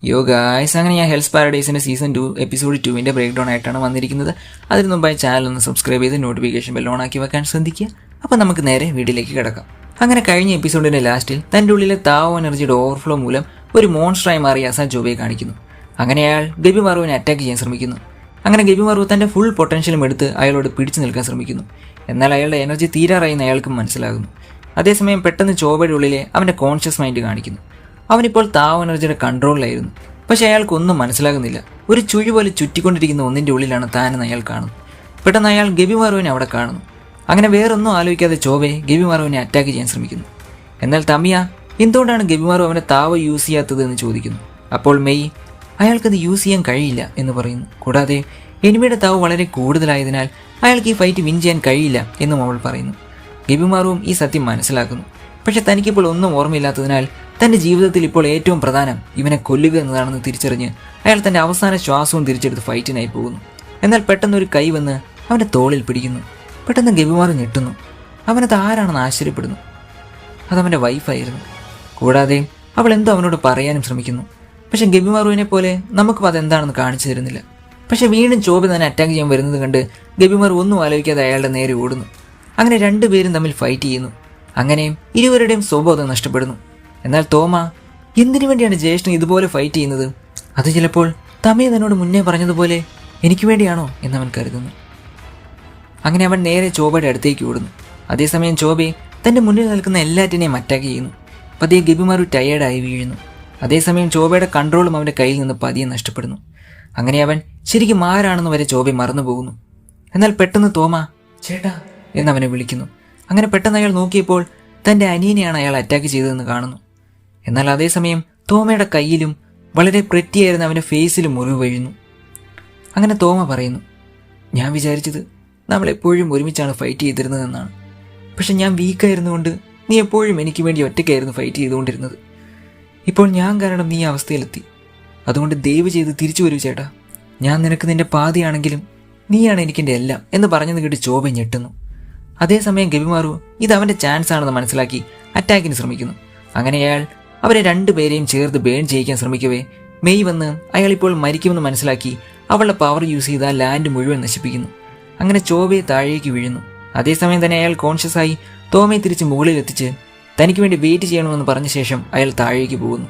Guys, അങ്ങനെ ഞാൻ ഹെൽസ് പാരഡൈസിൻ്റെ season 2 episode 2 break down ആയിട്ടാണ് വന്നിരിക്കുന്നത്. അതിന് മുമ്പായി ചാനൽ ഒന്ന് സബ്സ്ക്രൈബ് ചെയ്ത് നോട്ടിഫിക്കേഷൻ ബെൽ ഓൺ ആക്കി വെക്കാൻ ശ്രദ്ധിക്കുക. അപ്പോൾ നമുക്ക് നേരെ വീഡിയോയിലേക്ക് കിടക്കാം. അങ്ങനെ കഴിഞ്ഞ എപ്പിസോഡിൻ്റെ ലാസ്റ്റിൽ തൻ്റെ ഉള്ളിലെ താവോ എനർജിയുടെ ഓവർഫ്ലോ മൂലം ഒരു മോൺസ്റ്ററായി മാറിയ അസാ ജോബയെ കാണിക്കുന്നു. അങ്ങനെ അയാൾ ഗബിമാറുവിനെ അറ്റാക്ക് ചെയ്യാൻ ശ്രമിക്കുന്നു. അങ്ങനെ ഗബിമാറു തൻ്റെ ഫുൾ പൊട്ടൻഷ്യലും എടുത്ത് അയാളോട് പിടിച്ചു നിൽക്കാൻ ശ്രമിക്കുന്നു. എന്നാൽ അയാളുടെ എനർജി തീരാറായി അയാൾക്കും മനസ്സിലാകുന്നു. അതേസമയം പെട്ടെന്ന് ജോബയുടെ ഉള്ളിലെ അവൻ്റെ കോൺഷ്യസ് മൈൻഡ് കാണിക്കുന്നു. അവനിപ്പോൾ താവോ എനർജിയുടെ കൺട്രോളിലായിരുന്നു. പക്ഷെ അയാൾക്കൊന്നും മനസ്സിലാകുന്നില്ല. ഒരു ചുഴി പോലെ ചുറ്റിക്കൊണ്ടിരിക്കുന്ന ഒന്നിൻ്റെ ഉള്ളിലാണ് താനെന്ന് അയാൾ കാണുന്നു. പെട്ടെന്ന് അയാൾ ഗബിമാറുവിനെ അവിടെ കാണുന്നു. അങ്ങനെ വേറൊന്നും ആലോചിക്കാതെ ചോബെ ഗബിമാറുവിനെ അറ്റാക്ക് ചെയ്യാൻ ശ്രമിക്കുന്നു. എന്നാൽ തമിയ എന്തുകൊണ്ടാണ് ഗബിമാറു അവനെ താവോ യൂസ് ചെയ്യാത്തത് എന്ന് ചോദിക്കുന്നു. അപ്പോൾ മെയ് അയാൾക്കത് യൂസ് ചെയ്യാൻ കഴിയില്ല എന്ന് പറയുന്നു. കൂടാതെ എനിമിയുടെ താവ് വളരെ കൂടുതലായതിനാൽ അയാൾക്ക് ഈ ഫൈറ്റ് വിൻ ചെയ്യാൻ കഴിയില്ല എന്നും അവൾ പറയുന്നു. ഗബിമാറുവും ഈ സത്യം മനസ്സിലാക്കുന്നു. പക്ഷെ തനിക്കിപ്പോൾ ഒന്നും ഓർമ്മയില്ലാത്തതിനാൽ തൻ്റെ ജീവിതത്തിൽ ഇപ്പോൾ ഏറ്റവും പ്രധാനം ഇവനെ കൊല്ലുക എന്നതാണെന്ന് തിരിച്ചറിഞ്ഞ് അയാൾ തൻ്റെ അവസാന ശ്വാസവും തിരിച്ചെടുത്ത് ഫൈറ്റിനായി പോകുന്നു. എന്നാൽ പെട്ടെന്ന് ഒരു കൈ വന്ന് അവൻ്റെ തോളിൽ പിടിക്കുന്നു. പെട്ടെന്ന് ഗബിമാറു ഞെട്ടുന്നു. അവനത് ആരാണെന്ന് ആശ്ചര്യപ്പെടുന്നു. അതവൻ്റെ വൈഫായിരുന്നു. കൂടാതെ അവൾ എന്തോ അവനോട് പറയാനും ശ്രമിക്കുന്നു. പക്ഷെ ഗബിമാറുവിനെ പോലെ നമുക്കും അതെന്താണെന്ന് കാണിച്ചു തരുന്നില്ല. പക്ഷെ വീണ്ടും ചോബെ തന്നെ അറ്റാക്ക് ചെയ്യാൻ വരുന്നത് കണ്ട് ഗബിമാറു ഒന്നും ആലോചിക്കാതെ അയാളുടെ നേരെ ഓടുന്നു. അങ്ങനെ രണ്ടുപേരും തമ്മിൽ ഫൈറ്റ് ചെയ്യുന്നു. അങ്ങനെ ഇരുവരുടെയും സ്വബോധം നഷ്ടപ്പെടുന്നു. എന്നാൽ തോമ എന്തിനു വേണ്ടിയാണ് ജ്യേഷ്ഠൻ ഇതുപോലെ ഫൈറ്റ് ചെയ്യുന്നത്? അത് ചിലപ്പോൾ തമിഴ് തന്നോട് മുന്നേ പറഞ്ഞതുപോലെ എനിക്ക് വേണ്ടിയാണോ എന്നവൻ കരുതുന്നു. അങ്ങനെ അവൻ നേരെ ചോബയുടെ അടുത്തേക്ക് ഓടുന്നു. അതേസമയം ചോബെ തൻ്റെ മുന്നിൽ നിൽക്കുന്ന എല്ലാറ്റിനെയും അറ്റാക്ക് ചെയ്യുന്നു. പതിയെ ഗബിമാറു ടയേർഡായി വീഴുന്നു. അതേസമയം ചോബയുടെ കൺട്രോളും അവൻ്റെ കയ്യിൽ നിന്ന് പതിയെ നഷ്ടപ്പെടുന്നു. അങ്ങനെ അവൻ ശരിക്കും ആരാണെന്ന് വരെ ചോബെ മറന്നു പോകുന്നു. എന്നാൽ പെട്ടെന്ന് തോമ ചേട്ടാ എന്നവനെ വിളിക്കുന്നു. അങ്ങനെ പെട്ടെന്ന് അയാൾ നോക്കിയപ്പോൾ തൻ്റെ അനിയനെയാണ് അയാൾ അറ്റാക്ക് ചെയ്തതെന്ന് കാണുന്നു. എന്നാൽ അതേസമയം തോമയുടെ കയ്യിലും വളരെ പ്രെറ്റിയായിരുന്ന അവൻ്റെ ഫേസിലും മുറിവ് വീഴുന്നു. അങ്ങനെ തോമ പറയുന്നു, ഞാൻ വിചാരിച്ചത് നമ്മൾ എപ്പോഴും ഒരുമിച്ചാണ് ഫൈറ്റ് ചെയ്തിരുന്നതെന്നാണ്. പക്ഷെ ഞാൻ വീക്കായിരുന്നുകൊണ്ട് നീ എപ്പോഴും എനിക്ക് വേണ്ടി ഒറ്റയ്ക്കായിരുന്നു ഫൈറ്റ് ചെയ്തുകൊണ്ടിരുന്നത്. ഇപ്പോൾ ഞാൻ കാരണം നീ അവസ്ഥയിലെത്തി. അതുകൊണ്ട് ദയവ് ചെയ്ത് തിരിച്ചു വരൂ ചേട്ടാ. ഞാൻ നിനക്ക് നിൻ്റെ പാതിയാണെങ്കിലും നീയാണ് എനിക്കെൻ്റെ എല്ലാം എന്ന് പറഞ്ഞത് കേട്ട് ചോബെ ഞെട്ടുന്നു. അതേസമയം ഗബിമാറു ഇത് അവൻ്റെ ചാൻസ് ആണെന്ന് മനസ്സിലാക്കി അറ്റാക്കിന് ശ്രമിക്കുന്നു. അങ്ങനെ അയാൾ അവരെ രണ്ടുപേരെയും ചേർത്ത് ബേൺ ചെയ്യിക്കാൻ ശ്രമിക്കവേ മെയ് വന്ന് അയാളിപ്പോൾ മരിക്കുമെന്ന് മനസ്സിലാക്കി അവളുടെ പവർ യൂസ് ചെയ്ത് ആ ലാൻഡ് മുഴുവൻ നശിപ്പിക്കുന്നു. അങ്ങനെ ചോബെ താഴേക്ക് വീഴുന്നു. അതേസമയം തന്നെ അയാൾ കോൺഷ്യസ് ആയി തോമയെ തിരിച്ച് മുകളിൽ എത്തിച്ച് തനിക്ക് വേണ്ടി വെയിറ്റ് ചെയ്യണമെന്ന് പറഞ്ഞ ശേഷം അയാൾ താഴേക്ക് പോകുന്നു.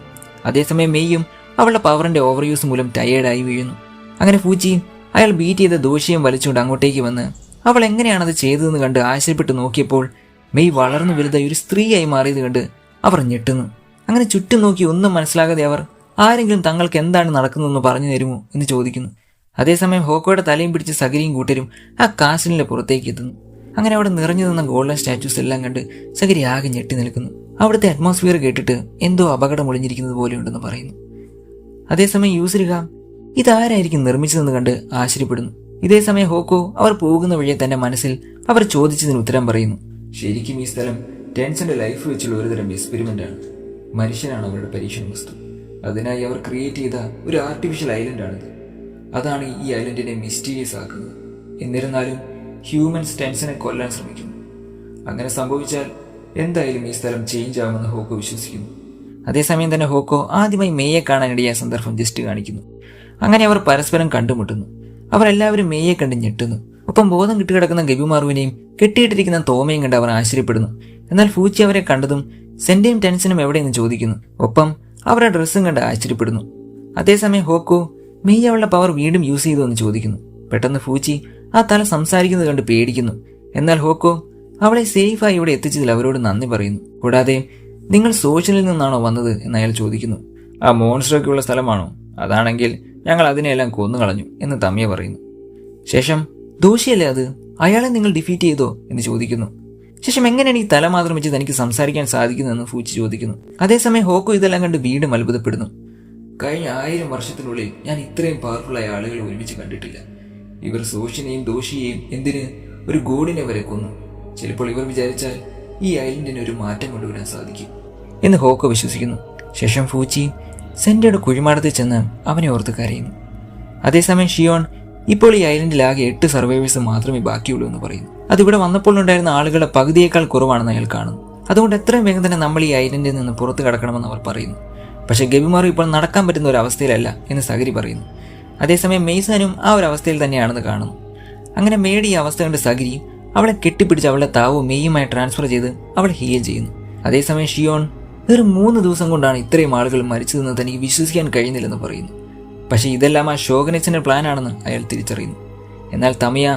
അതേസമയം മെയ്യും അവളുടെ പവറിൻ്റെ ഓവർ യൂസ് മൂലം ടയേർഡായി വീഴുന്നു. അങ്ങനെ ഫൂച്ചിയും അയാൾ ബീറ്റ് ചെയ്ത ദോഷിയും വലിച്ചുകൊണ്ട് അങ്ങോട്ടേക്ക് വന്ന് അവൾ എങ്ങനെയാണത് ചെയ്തതെന്ന് കണ്ട് ആശ്ചര്യപ്പെട്ട് നോക്കിയപ്പോൾ മെയ് വളർന്നു വലുതായി ഒരു സ്ത്രീയായി മാറിയത് കണ്ട് അവർ ഞെട്ടുന്നു. അങ്ങനെ ചുറ്റും നോക്കി ഒന്നും മനസ്സിലാകാതെ അവർ ആരെങ്കിലും തങ്ങൾക്ക് എന്താണ് നടക്കുന്നതെന്ന് പറഞ്ഞു തരുമോ എന്ന് ചോദിക്കുന്നു. അതേസമയം ഹോക്കോയുടെ തലയും പിടിച്ച് സഗരിയും കൂട്ടരും ആ കാസിലിൻ്റെ പുറത്തേക്ക് എത്തുന്നു. അങ്ങനെ അവിടെ നിറഞ്ഞു നിന്ന ഗോൾഡൻ സ്റ്റാച്യൂസ് എല്ലാം കണ്ട് സഗരി ആകെ ഞെട്ടി നിൽക്കുന്നു. അവിടുത്തെ അറ്റ്മോസ്ഫിയർ കേട്ടിട്ട് എന്തോ അപകടം ഒളിഞ്ഞിരിക്കുന്നത് പോലെയുണ്ടെന്ന് പറയുന്നു. അതേസമയം യൂസരിക ഇതാരായിരിക്കും നിർമ്മിച്ചതെന്ന് കണ്ട് ആശ്ചര്യപ്പെടുന്നു. ഇതേസമയം ഹോക്കോ അവർ പോകുന്ന വഴിയെ തന്റെ മനസ്സിൽ അവർ ചോദിച്ചതിന് ഉത്തരം പറയുന്നു. ശരിക്കും ഈ സ്ഥലം ടെൻസന്റെ ലൈഫ് വെച്ചുള്ള ഒരുതരം എക്സ്പെരിമെന്റ് ആണ്. മനുഷ്യനാണ് അവരുടെ പരീക്ഷണ വസ്തു. അതിനായി അവർ ക്രിയേറ്റ് ചെയ്ത ഒരു ആർട്ടിഫിഷ്യൽ ഐലൻഡാണിത്. അതാണ് ഈ ഐലൻഡിനെ മിസ്റ്റീരിയസ് ആക്കുന്നത്. എന്നിരുന്നാലും ഹ്യൂമൻസ് ടെൻസനെ കൊല്ലാൻ ശ്രമിക്കുന്നു. അങ്ങനെ സംഭവിച്ചാൽ എന്തായാലും ഈ സ്ഥലം ചേഞ്ച് ആവുമെന്ന് ഹോക്കോ വിശ്വസിക്കുന്നു. അതേസമയം തന്നെ ഹോക്കോ ആദ്യമായി മെയ്യെ കാണാനിടയായ സന്ദർഭം ജസ്റ്റ് കാണിക്കുന്നു. അങ്ങനെ അവർ പരസ്പരം കണ്ടുമുട്ടുന്നു. അവരെല്ലാവരും മെയ്യെ കണ്ട് ഞെട്ടുന്നു. ഒപ്പം ബോധം കിട്ടുകിടക്കുന്ന ഗബിമാറുവിനെയും കെട്ടിയിട്ടിരിക്കുന്ന തോമയും കണ്ട് അവർ ആശ്ചര്യപ്പെടുന്നു. എന്നാൽ ഫൂച്ചി അവരെ കണ്ടതും സെന്റയും ടെൻഷനും എവിടെയെന്ന് ചോദിക്കുന്നു. ഒപ്പം അവരുടെ ഡ്രസ്സും കണ്ട് ആശ്ചര്യപ്പെടുന്നു. അതേസമയം ഹോക്കോ മെയ് അവളുടെ പവർ വീണ്ടും യൂസ് ചെയ്തു എന്ന് ചോദിക്കുന്നു. പെട്ടെന്ന് ഫൂച്ചി ആ തല സംസാരിക്കുന്നത് കണ്ട് പേടിക്കുന്നു. എന്നാൽ ഹോക്കോ അവളെ സേഫായി ഇവിടെ എത്തിച്ചതിൽ അവരോട് നന്ദി പറയുന്നു. കൂടാതെ നിങ്ങൾ സോഷ്യലിൽ നിന്നാണോ വന്നത് എന്ന് അയാൾ ചോദിക്കുന്നു. ആ മോൺസ്റ്ററൊക്കെ ഉള്ള സ്ഥലമാണോ? അതാണെങ്കിൽ ഞങ്ങൾ അതിനെല്ലാം കൊന്നുകളഞ്ഞു എന്ന് തമിയ പറയുന്നു. ശേഷം ദോഷിയല്ലേ അത്, അയാളെ നിങ്ങൾ ഡിഫീറ്റ് ചെയ്തോ എന്ന് ചോദിക്കുന്നു. ശേഷം എങ്ങനെയാണ് ഈ തല മാത്രം വെച്ച് തനിക്ക് സംസാരിക്കാൻ സാധിക്കുന്നതെന്ന് ഫൂച്ചി ചോദിക്കുന്നു. അതേസമയം ഹോക്കോ ഇതെല്ലാം കണ്ട് വീണ്ടും അത്ഭുതപ്പെടുന്നു. കഴിഞ്ഞ 1000 വർഷത്തിനുള്ളിൽ ഞാൻ ഇത്രയും പവർഫുള്ളായ ആളുകൾ ഒരുമിച്ച് കണ്ടിട്ടില്ല. ഇവർ സോഷ്യനെയും ദോഷിയെയും എന്തിന് ഒരു ഗോഡിനെ വരെ കൊന്നു. ചിലപ്പോൾ ഇവർ വിചാരിച്ചാൽ ഈ ഐലൻഡിന് ഒരു മാറ്റം കൊണ്ടുവരാൻ സാധിക്കും എന്ന് ഹോക്കോ വിശ്വസിക്കുന്നു. ശേഷം ഫൂച്ചി സെന്റയുടെ കുഴിമാടത്തിൽ ചെന്ന് അവനെ ഓർത്ത് കരയുന്നു. അതേസമയം ഷിയോൺ ഇപ്പോൾ ഈ ഐലൻഡിൽ ആകെ 8 സർവൈവേഴ്സ് മാത്രമേ ബാക്കിയുള്ളൂ എന്ന് പറയുന്നു. അതിവിടെ വന്നപ്പോൾ ഉണ്ടായിരുന്ന ആളുകളുടെ പകുതിയേക്കാൾ കുറവാണെന്ന് അയാൾ കാണുന്നു. അതുകൊണ്ട് എത്രയും വേഗം തന്നെ നമ്മൾ ഈ ഐലൻഡിൽ നിന്ന് പുറത്തു കടക്കണമെന്ന് അവർ പറയുന്നു. പക്ഷേ ഗബിമാറു ഇപ്പോൾ നടക്കാൻ പറ്റുന്ന ഒരു അവസ്ഥയിലല്ല എന്ന് സഗരി പറയുന്നു. അതേസമയം മെയ്സാനും ആ ഒരു അവസ്ഥയിൽ തന്നെയാണെന്ന് കാണുന്നു. അങ്ങനെ മേയുടെ ഈ അവസ്ഥ കണ്ട് സഗരി അവളെ കെട്ടിപ്പിടിച്ച് അവളുടെ താവും മെയ്യുമായി ട്രാൻസ്ഫർ ചെയ്ത് അവളെ ഹീൽ ചെയ്യുന്നു. അതേസമയം ഷിയോൺ വെറും 3 ദിവസം കൊണ്ടാണ് ഇത്രയും ആളുകൾ മരിച്ചതെന്ന് തനിക്ക് വിശ്വസിക്കാൻ കഴിയുന്നില്ലെന്ന് പറയുന്നു. പക്ഷേ ഇതെല്ലാം ആ ഷോഗനെച്ചിൻ്റെ പ്ലാനാണെന്ന് അയാൾ തിരിച്ചറിയുന്നു. എന്നാൽ തമിയ,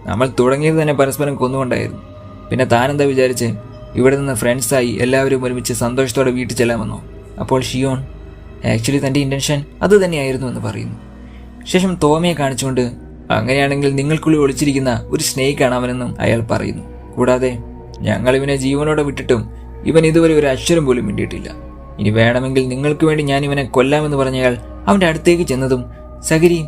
നമ്മൾ തുടങ്ങിയത് തന്നെ പരസ്പരം കൊന്നുകൊണ്ടായിരുന്നു. പിന്നെ താനെന്താ വിചാരിച്ച് ഇവിടെ നിന്ന് ഫ്രണ്ട്സായി എല്ലാവരും ഒരുമിച്ച് സന്തോഷത്തോടെ വീട്ടിൽ ചെല്ലാമെന്നോ? അപ്പോൾ ഷിയോൺ ആക്ച്വലി തൻ്റെ ഇൻറ്റൻഷൻ അത് തന്നെയായിരുന്നു എന്ന് പറയുന്നു. ശേഷം തോമയെ കാണിച്ചുകൊണ്ട് അങ്ങനെയാണെങ്കിൽ നിങ്ങൾക്കുള്ളിൽ ഒളിച്ചിരിക്കുന്ന ഒരു സ്നേഹിക്കാണ് അവനെന്നും അയാൾ പറയുന്നു. കൂടാതെ ഞങ്ങൾ ഇവനെ ജീവനോടെ വിട്ടിട്ടും ഇവൻ ഇതുവരെ ഒരു അക്ഷരം പോലും മിണ്ടിയിട്ടില്ല. ഇനി വേണമെങ്കിൽ നിങ്ങൾക്ക് വേണ്ടി ഞാൻ ഇവനെ കൊല്ലാമെന്ന് പറഞ്ഞയാൾ അവൻ്റെ അടുത്തേക്ക് ചെന്നതും സഗരി,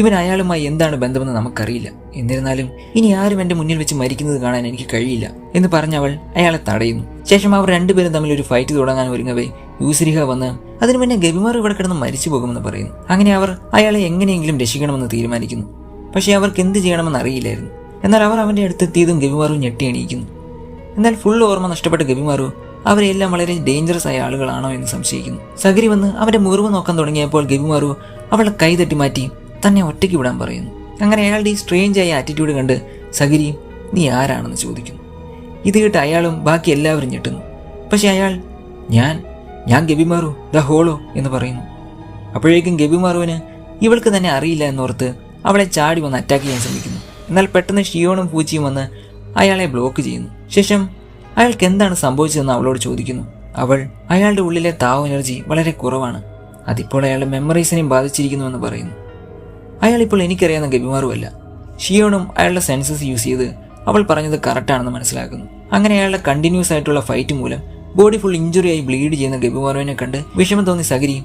ഇവൻ അയാളുമായി എന്താണ് ബന്ധമെന്ന് നമുക്കറിയില്ല. എന്നിരുന്നാലും ഇനി ആരും എൻ്റെ മുന്നിൽ വെച്ച് മരിക്കുന്നത് കാണാൻ എനിക്ക് കഴിയില്ല എന്ന് പറഞ്ഞവൾ അയാളെ തടയുന്നു. ശേഷം അവർ രണ്ടുപേരും തമ്മിൽ ഒരു ഫൈറ്റ് തുടങ്ങാൻ ഒരുങ്ങവേ യൂസരിഹ വന്ന് അതിനു മുന്നേ ഗബിമാറു ഇവിടെ കിടന്ന് മരിച്ചു പോകുമെന്ന് പറയുന്നു. അങ്ങനെ അവർ അയാളെ എങ്ങനെയെങ്കിലും രക്ഷിക്കണമെന്ന് തീരുമാനിക്കുന്നു. പക്ഷേ അവർക്ക് എന്ത് ചെയ്യണമെന്ന് അറിയില്ലായിരുന്നു. എന്നാൽ അവർ അവൻ്റെ അടുത്തെത്തിയതും ഗബിമാറു ഞെട്ടി എണീക്കുന്നു. എന്നാൽ ഫുൾ ഓർമ്മ നഷ്ടപ്പെട്ട ഗബിമാറു അവരെല്ലാം വളരെ ഡേഞ്ചറസ് ആയ ആളുകളാണോ എന്ന് സംശയിക്കുന്നു. സഗരി വന്ന് അവൻ്റെ മുറിവ് നോക്കാൻ തുടങ്ങിയപ്പോൾ ഗബിമാറു അവളെ കൈ തട്ടി മാറ്റി തന്നെ ഒറ്റയ്ക്ക് വിടാൻ പറയുന്നു. അങ്ങനെ അയാളുടെ ഈ സ്ട്രേഞ്ച് ആയ ആറ്റിറ്റ്യൂഡ് കണ്ട് സഗരി നീ ആരാണെന്ന് ചോദിക്കുന്നു. ഇത് കേട്ട് അയാളും ബാക്കി എല്ലാവരും ഞെട്ടുന്നു. പക്ഷെ അയാൾ ഞാൻ ഗബിമാറു ദ ഹോളോ എന്ന് പറയുന്നു. അപ്പോഴേക്കും ഗബിമാറുവിന് ഇവൾക്ക് തന്നെ അറിയില്ല എന്നോർത്ത് അവളെ ചാടി വന്ന് അറ്റാക്ക് ചെയ്യാൻ ശ്രമിക്കുന്നു. എന്നാൽ പെട്ടെന്ന് ഷിയോണും പൂച്ചിയും വന്ന് അയാളെ ബ്ലോക്ക് ചെയ്യുന്നു. ശേഷം അയാൾക്ക് എന്താണ് സംഭവിച്ചതെന്ന് അവളോട് ചോദിക്കുന്നു. അവൾ അയാളുടെ ഉള്ളിലെ താവ് എനർജി വളരെ കുറവാണ്, അതിപ്പോൾ അയാളുടെ മെമ്മറീസിനെയും ബാധിച്ചിരിക്കുന്നുവെന്ന് പറയുന്നു. അയാളിപ്പോൾ എനിക്കറിയാവുന്ന ഗബിമാറുമല്ല. ഷിയോണും അയാളുടെ സെൻസസ് യൂസ് ചെയ്ത് അവൾ പറഞ്ഞത് കറക്റ്റാണെന്ന് മനസ്സിലാക്കുന്നു. അങ്ങനെ അയാളുടെ കണ്ടിന്യൂസ് ആയിട്ടുള്ള ഫൈറ്റ് മൂലം ബോഡി ഫുൾ ഇഞ്ചുറി ആയി ബ്ലീഡ് ചെയ്യുന്ന ഗബിമാറുവിനെ കണ്ട് വിഷമം തോന്നി സഗരി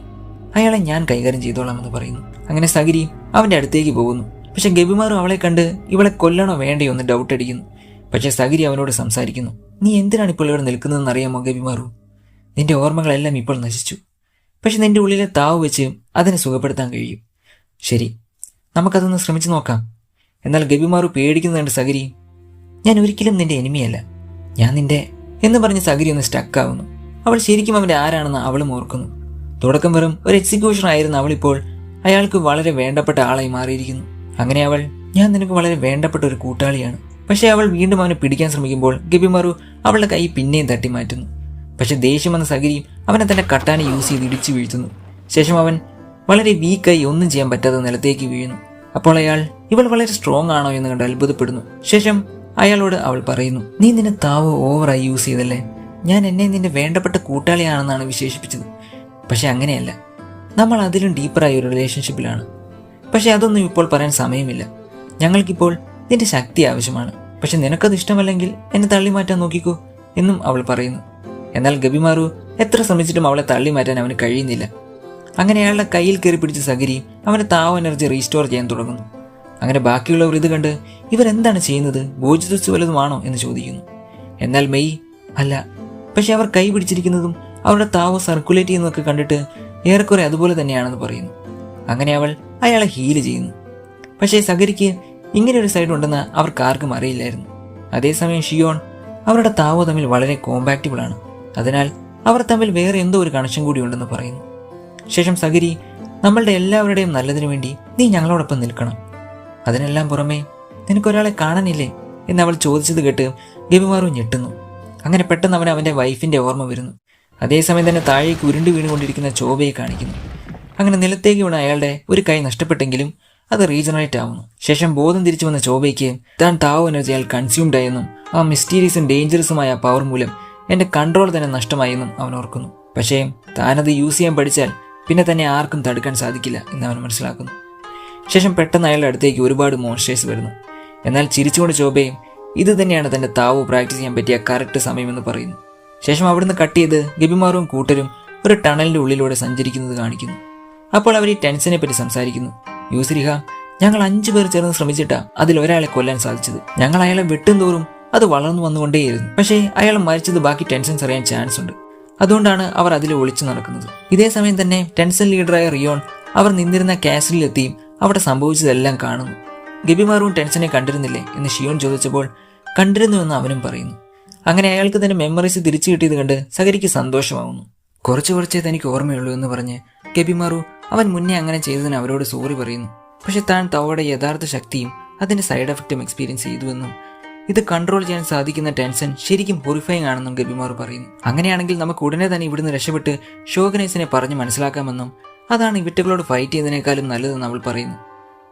അയാളെ ഞാൻ കൈകാര്യം ചെയ്തോളാമെന്ന് പറയുന്നു. അങ്ങനെ സഗരി അവൻ്റെ അടുത്തേക്ക് പോകുന്നു. പക്ഷെ ഗബിമാറു അവളെ കണ്ട് ഇവളെ കൊല്ലണോ വേണ്ടയോ എന്ന് ഡൗട്ട് അടിക്കുന്നു. പക്ഷെ സഗരി അവനോട് സംസാരിക്കുന്നു. നീ എന്തിനാണ് ഇപ്പോൾ ഇവിടെ നിൽക്കുന്നതെന്ന് അറിയാമോ ഗബിമാറു? നിന്റെ ഓർമ്മകളെല്ലാം ഇപ്പോൾ നശിച്ചു. പക്ഷെ നിന്റെ ഉള്ളിലെ താവ് വെച്ച് അതിനെ സുഖപ്പെടുത്താൻ കഴിയും. ശരി, നമുക്കതൊന്ന് ശ്രമിച്ചു നോക്കാം. എന്നാൽ ഗബിമാറു പേടിക്കുന്നതുകൊണ്ട് സഗരി ഞാൻ ഒരിക്കലും നിന്റെ എനിമിയല്ല, ഞാൻ നിന്റെ എന്ന് പറഞ്ഞ് സഗരി ഒന്ന് സ്റ്റക്കാവുന്നു. അവൾ ശരിക്കും അവൻ്റെ ആരാണെന്ന് അവളും ഓർക്കുന്നു. തുടക്കം വെറും ഒരു എക്സിക്യൂഷൻ ആയിരുന്ന അവളിപ്പോൾ അയാൾക്ക് വളരെ വേണ്ടപ്പെട്ട ആളായി മാറിയിരിക്കുന്നു. അങ്ങനെ അവൾ ഞാൻ നിനക്ക് വളരെ വേണ്ടപ്പെട്ട ഒരു കൂട്ടാളിയാണ്. പക്ഷേ അവൾ വീണ്ടും അവനെ പിടിക്കാൻ ശ്രമിക്കുമ്പോൾ ഗബിമാറു അവളുടെ കൈ പിന്നെയും തട്ടി മാറ്റുന്നു. പക്ഷെ ദേഷ്യം വന്ന സഗരി അവനെ തന്നെ കട്ടാനെ യൂസ് ചെയ്ത് ഇടിച്ചു വീഴ്ത്തുന്നു. ശേഷം അവൻ വളരെ വീക്കായി ഒന്നും ചെയ്യാൻ പറ്റാതെ നിലത്തേക്ക് വീഴുന്നു. അപ്പോൾ അയാൾ ഇവൾ വളരെ സ്ട്രോങ് ആണോ എന്ന് കണ്ട് അത്ഭുതപ്പെടുന്നു. ശേഷം അയാളോട് അവൾ പറയുന്നു, നീ നിന്നെ താവ് ഓവറായി യൂസ് ചെയ്തല്ലേ, ഞാൻ എന്നെ നിന്റെ വേണ്ടപ്പെട്ട കൂട്ടാളിയാണെന്നാണ് വിശേഷിപ്പിച്ചത്. പക്ഷെ അങ്ങനെയല്ല, നമ്മൾ അതിലും ഡീപ്പറായ ഒരു റിലേഷൻഷിപ്പിലാണ്. പക്ഷെ അതൊന്നും ഇപ്പോൾ പറയാൻ സമയമില്ല. ഞങ്ങൾക്കിപ്പോൾ നിന്റെ ശക്തി ആവശ്യമാണ്. പക്ഷെ നിനക്കത് ഇഷ്ടമല്ലെങ്കിൽ എന്നെ തള്ളി മാറ്റാൻ നോക്കിക്കോ എന്നും അവൾ പറയുന്നു. എന്നാൽ ഗബിമാറു എത്ര ശ്രമിച്ചിട്ടും അവളെ തള്ളി മാറ്റാൻ അവന് കഴിയുന്നില്ല. അങ്ങനെ അയാളുടെ കയ്യിൽ കയറി പിടിച്ച് സഗരി അവൻ്റെ താവ് എനർജി റീസ്റ്റോർ ചെയ്യാൻ തുടങ്ങുന്നു. അങ്ങനെ ബാക്കിയുള്ളവർ ഇത് കണ്ട് ഇവരെന്താണ് ചെയ്യുന്നത്, ബോജിതസ് വല്ലതുമാണോ എന്ന് ചോദിക്കുന്നു. എന്നാൽ മെയ് അല്ല, പക്ഷെ അവർ കൈ പിടിച്ചിരിക്കുന്നതും അവരുടെ താവ് സർക്കുലേറ്റ് ചെയ്യുന്നതൊക്കെ കണ്ടിട്ട് ഏറെക്കുറെ അതുപോലെ തന്നെയാണെന്ന് പറയുന്നു. അങ്ങനെ അവൾ അയാളെ ഹീല് ചെയ്യുന്നു. പക്ഷേ സഗരിക്ക് ഇങ്ങനെ ഒരു സൈഡ് ഉണ്ടെന്ന് അവർക്ക് ആർക്കും അറിയില്ലായിരുന്നു. അതേസമയം ഷിയോൺ അവരുടെ താവ് തമ്മിൽ വളരെ കോമ്പാക്റ്റബിൾ ആണ്. അതിനാൽ അവർ തമ്മിൽ വേറെ എന്തോ ഒരു കണക്ഷൻ കൂടി ഉണ്ടെന്ന് പറയുന്നു. ശേഷം സഗരി നമ്മളുടെ എല്ലാവരുടെയും നല്ലതിനു വേണ്ടി നീ ഞങ്ങളോടൊപ്പം നിൽക്കണം. അതിനെല്ലാം പുറമെ നിനക്കൊരാളെ കാണാനില്ലേ എന്ന് അവൾ ചോദിച്ചത് കേട്ട് ഗബിമാറു ഞെട്ടുന്നു. അങ്ങനെ പെട്ടെന്ന് അവൻ്റെ വൈഫിൻ്റെ ഓർമ്മ വരുന്നു. അതേസമയം തന്നെ താഴേക്ക് ഉരുണ്ടു വീണുകൊണ്ടിരിക്കുന്ന ചോബയെ കാണിക്കുന്നു. അങ്ങനെ നിലത്തേക്ക് വീണ അയാളുടെ ഒരു കൈ നഷ്ടപ്പെട്ടെങ്കിലും അത് റീജനറേറ്റ് ആവുന്നു. ശേഷം ബോധം തിരിച്ചു വന്ന ചോബയ്ക്ക് താൻ താവ് എനർജി അയാൾ കൺസ്യൂംഡ് ആയെന്നും ആ മിസ്റ്റീരിയസും ഡേഞ്ചറസുമായ പവർ മൂലം എൻ്റെ കൺട്രോൾ തന്നെ നഷ്ടമായെന്നും അവൻ ഓർക്കുന്നു. പക്ഷേ താനത് യൂസ് ചെയ്യാൻ പഠിച്ചാൽ പിന്നെ തന്നെ ആർക്കും തടുക്കാൻ സാധിക്കില്ല എന്ന് അവൻ മനസ്സിലാക്കുന്നു. ശേഷം പെട്ടെന്ന് അയാളുടെ അടുത്തേക്ക് ഒരുപാട് മോൺസ്റ്റേഴ്സ് വരുന്നു. എന്നാൽ ചിരിച്ചുകൊണ്ട് ചോബയും ഇത് തന്നെയാണ് തൻ്റെ താവ് പ്രാക്ടീസ് ചെയ്യാൻ പറ്റിയ കറക്റ്റ് സമയമെന്ന് പറയുന്നു. ശേഷം അവിടുന്ന് കട്ട് ചെയ്ത് ഗബിമാറും കൂട്ടരും ഒരു ടണലിൻ്റെ ഉള്ളിലൂടെ സഞ്ചരിക്കുന്നത് കാണിക്കുന്നു. അപ്പോൾ അവർ ഈ ടെൻഷനെ പറ്റി സംസാരിക്കുന്നു. യൂസരിഹ, ഞങ്ങൾ 5 പേർ ചേർന്ന് ശ്രമിച്ചിട്ടാ അതിൽ ഒരാളെ കൊല്ലാൻ സാധിച്ചത്. ഞങ്ങൾ അയാളെ വെട്ടും തോറും അത് വളർന്നു വന്നുകൊണ്ടേയിരുന്നു. പക്ഷേ അയാൾ മരിച്ചത് ബാക്കി ടെൻഷൻസ് അറിയാൻ ചാൻസ് ഉണ്ട്. അതുകൊണ്ടാണ് അവർ അതിൽ ഒളിച്ചു നടക്കുന്നത്. ഇതേ സമയം തന്നെ ടെൻസൺ ലീഡറായ റിയോൺ അവർ നിന്നിരുന്ന കാസിലെത്തി അവിടെ സംഭവിച്ചതെല്ലാം കാണുന്നു. ഗബിമാറും ടെൻഷനെ കണ്ടിരുന്നില്ലേ എന്ന് ഷിയോൺ ചോദിച്ചപ്പോൾ കണ്ടിരുന്നുവെന്ന് അവനും പറയുന്നു. അങ്ങനെ അയാൾക്ക് തന്നെ മെമ്മറീസ് തിരിച്ചു കിട്ടിയത് കണ്ട് സഗരിക്ക് സന്തോഷമാവുന്നു. കുറച്ചേ തനിക്ക് ഓർമ്മയുള്ളൂ എന്ന് പറഞ്ഞ് ഗെബിമാറു അവൻ മുന്നേ അങ്ങനെ ചെയ്തതിന് അവരോട് സോറി പറയുന്നു. പക്ഷെ താൻ തവയുടെ യഥാർത്ഥ ശക്തിയും അതിന്റെ സൈഡ് എഫക്റ്റും എക്സ്പീരിയൻസ് ചെയ്തുവെന്നും ഇത് കൺട്രോൾ ചെയ്യാൻ സാധിക്കുന്ന ടെൻഷൻ ശരിക്കും ഹൊറിഫൈങ് ആണെന്നും ഗെബിമാറു പറയുന്നു. അങ്ങനെയാണെങ്കിൽ നമുക്ക് ഉടനെ തന്നെ ഇവിടുന്ന് രക്ഷപ്പെട്ട് ഷോഗനൈസിനെ പറഞ്ഞ് മനസ്സിലാക്കാമെന്നും അതാണ് ഇവറ്റകളോട് ഫൈറ്റ് ചെയ്യുന്നതിനേക്കാളും നല്ലതെന്ന് അവൾ പറയുന്നു.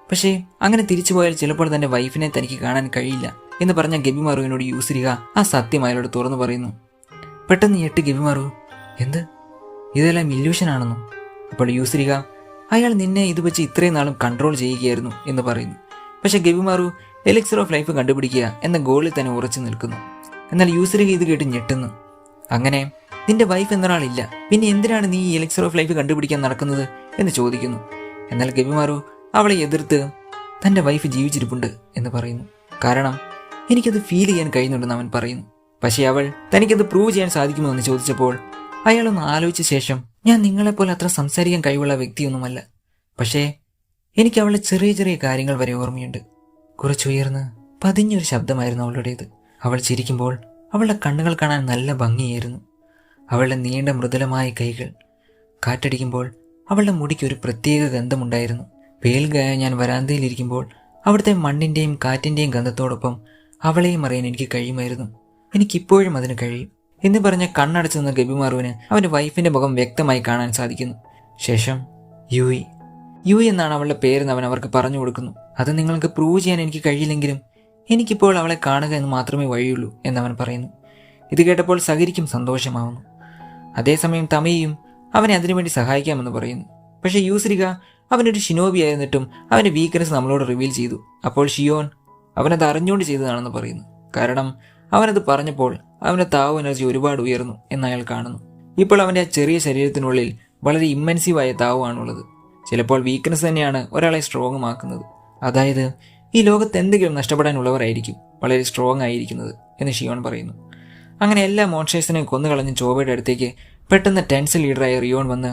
പക്ഷേ അങ്ങനെ തിരിച്ചു പോയാൽ ചിലപ്പോൾ തന്റെ വൈഫിനെ തനിക്ക് കാണാൻ കഴിയില്ല എന്ന് പറഞ്ഞ ഗെബിമാറുവിനോട് യൂസരിക ആ സത്യം അയാളോട് തുറന്നു പറയുന്നു. പെട്ടെന്ന് ഞെട്ട് ഗെബിമാറു, എന്ത് ഇതെല്ലാം ഇല്യൂഷൻ ആണെന്നോ? അപ്പോൾ യൂസരിക, അയാൾ നിന്നെ ഇത് വെച്ച് ഇത്രയും നാളും കൺട്രോൾ ചെയ്യുകയായിരുന്നു എന്ന് പറയുന്നു. പക്ഷെ ഗെബിമാറു എലിക്സർ ഓഫ് ലൈഫ് കണ്ടുപിടിക്കുക എന്ന ഗോളിൽ തന്നെ ഉറച്ചു നിൽക്കുന്നു. എന്നാൽ യൂസരിക ഇത് കേട്ട് ഞെട്ടുന്നു. അങ്ങനെ നിന്റെ വൈഫ് എന്നൊരാളില്ല, പിന്നെ എന്തിനാണ് നീ ഈ എലിക്സർ ഓഫ് ലൈഫ് കണ്ടുപിടിക്കാൻ നടക്കുന്നത് എന്ന് ചോദിക്കുന്നു. എന്നാൽ ഗെബിമാറു അവളെ എതിർത്ത് തൻ്റെ വൈഫ് ജീവിച്ചിരിപ്പുണ്ട് എന്ന് പറയുന്നു. കാരണം എനിക്കത് ഫീൽ ചെയ്യാൻ കഴിയുന്നുണ്ടെന്ന് അവൻ പറയുന്നു. പക്ഷേ അവൾ തനിക്കത് പ്രൂവ് ചെയ്യാൻ സാധിക്കുമോ എന്ന് ചോദിച്ചപ്പോൾ അയാളൊന്ന് ആലോചിച്ച ശേഷം, ഞാൻ നിങ്ങളെപ്പോലെ അത്ര സംസാരിക്കാൻ കഴിവുള്ള വ്യക്തിയൊന്നുമല്ല, പക്ഷേ എനിക്ക് അവളുടെ ചെറിയ കാര്യങ്ങൾ വരെ ഓർമ്മയുണ്ട്. കുറച്ചുയർന്ന് പതിഞ്ഞൊരു ശബ്ദമായിരുന്നു അവളുടേത്. അവൾ ചിരിക്കുമ്പോൾ അവളുടെ കണ്ണുകൾ കാണാൻ നല്ല ഭംഗിയായിരുന്നു. അവളുടെ നീണ്ട മൃദുലമായ കൈകൾ കാറ്റടിക്കുമ്പോൾ അവളുടെ മുടിക്ക് ഒരു പ്രത്യേക ഗന്ധമുണ്ടായിരുന്നു. പേൽഗായ ഞാൻ വരാന്തയിലിരിക്കുമ്പോൾ അവിടുത്തെ മണ്ണിൻ്റെയും കാറ്റിൻ്റെയും ഗന്ധത്തോടൊപ്പം അവളെയും അറിയാൻ എനിക്ക് കഴിയുമായിരുന്നു. എനിക്കിപ്പോഴും അതിന് കഴിയും എന്ന് പറഞ്ഞ കണ്ണടച്ചു നിന്ന ഗെബിമാറുവിന് അവൻ്റെ വൈഫിൻ്റെ മുഖം വ്യക്തമായി കാണാൻ സാധിക്കുന്നു. ശേഷം യു എന്നാണ് അവളുടെ പേരെന്ന് അവൻ അവർക്ക് പറഞ്ഞു കൊടുക്കുന്നു. അത് നിങ്ങൾക്ക് പ്രൂവ് ചെയ്യാൻ എനിക്ക് കഴിയില്ലെങ്കിലും എനിക്കിപ്പോൾ അവളെ കാണുക എന്ന് മാത്രമേ വഴിയുള്ളൂ എന്നവൻ പറയുന്നു. ഇത് കേട്ടപ്പോൾ സഹരിക്കും സന്തോഷമാവുന്നു. അതേസമയം തമയും അവനെ അതിനുവേണ്ടി സഹായിക്കാമെന്ന് പറയുന്നു. പക്ഷേ യൂസരിക അവനൊരു ഷിനോബി ആയിരുന്നിട്ടും അവൻ്റെ വീക്ക്നെസ് നമ്മളോട് റിവീൽ ചെയ്തു. അപ്പോൾ ഷിയോൻ അവനത് അറിഞ്ഞുകൊണ്ട് ചെയ്തതാണെന്ന് പറയുന്നു. കാരണം അവനത് പറഞ്ഞപ്പോൾ അവൻ്റെ താവ് എനർജി ഒരുപാട് ഉയർന്നു എന്നയാൾ കാണുന്നു. ഇപ്പോൾ അവൻ്റെ ആ ചെറിയ ശരീരത്തിനുള്ളിൽ വളരെ ഇമ്മൻസീവായ താവാണുള്ളത്. ചിലപ്പോൾ വീക്ക്നെസ് തന്നെയാണ് ഒരാളെ സ്ട്രോങ് ആക്കുന്നത്. അതായത് ഈ ലോകത്ത് എന്തെങ്കിലും നഷ്ടപ്പെടാനുള്ളവരായിരിക്കും വളരെ സ്ട്രോങ് ആയിരിക്കുന്നത് എന്ന് ഷിയോൺ പറയുന്നു. അങ്ങനെ എല്ലാ മോൺസ്റ്റേഴ്സിനെയും കൊന്നുകളഞ്ഞ് ചോബയുടെ അടുത്തേക്ക് പെട്ടെന്ന് ടെൻസ് ലീഡറായ റിയോൺ വന്ന്,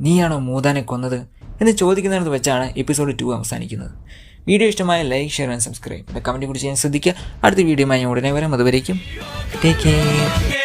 നീയാണോ മൂതാനെ കൊന്നത് എന്ന് ചോദിക്കുന്നതെന്ന് വെച്ചാണ് എപ്പിസോഡ് 2 അവസാനിക്കുന്നത്. വീഡിയോ ഇഷ്ടമായ like, share and subscribe. Comment കൂടി ചെയ്യാൻ ശ്രദ്ധിക്കുക. അടുത്ത വീഡിയോയുമായി ഞാൻ ഉടനെ വരാം. അതുവരേക്കും ടേക്ക് കെയർ.